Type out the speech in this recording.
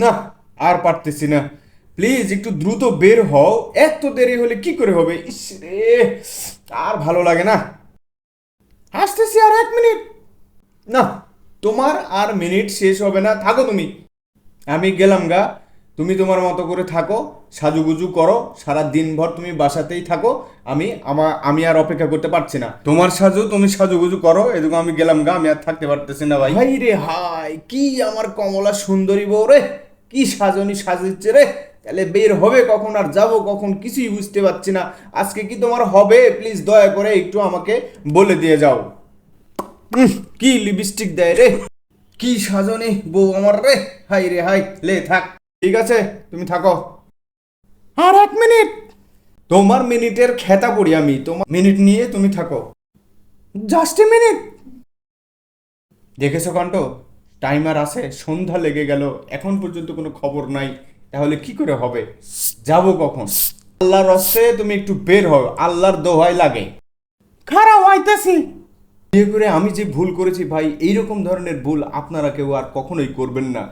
না, আর পারতেছি না। প্লিজ একটু দ্রুত বের হও, এত দেরি হলে কি করে হবে? ইস রে, আর ভালো লাগে না। আসতেছি আর 1 মিনিট। না, তোমার আর মিনিট শেষ হবে না, থাকো তুমি। আমি গেলাম গা। তুমি তোমার মতো করে থাকো, সাজুগুজু করো, সারা দিনভর তুমি বাসাতেই থাকো। আমি আর অপেক্ষা করতে পারছি না। তোমার সাজু তুমি সাজুগুজু করো, এদিকে আমি গেলাম গা, আমি আর থাকতে পারতেছি না ভাই। হাই রে হাই, কি আমার কমলা সুন্দরী বউ রে, কি সাজনি সাজিচ্ছে রে। তাহলে বের হবে কখন আর যাব কখন কিছুই বুঝতে পারছি না। আজকে কি তোমার হবে? প্লিজ দয়া করে একটু আমাকে বলে দিয়ে যাও। কি লিপস্টিক দেয় রে, কি সাজনি বউ আমার রে। হাই রে হাই, লে থাক। ঠিক আছে, তুমি থাকো। আর 1 মিনিট। তোমার মিনিটের খেতা পড়ি আমি, তোমার মিনিট নিয়ে তুমি থাকো। Just a minute. দেখেছো কাণ্ড, টাইমার আছে, সন্ধ্যা লেগে গেল, এখন পর্যন্ত কোনো খবর নাই। তাহলে কি করে হবে? যাব কখন? আল্লাহর রস্তে তুমি একটু বের হও, আল্লাহর দোহাই লাগে। খারাপ হইতাছি। বিয়ে করে আমি যে ভুল করেছি ভাই, এইরকম ধরনের ভুল আপনারা কেউ আর কখনোই করবেন না।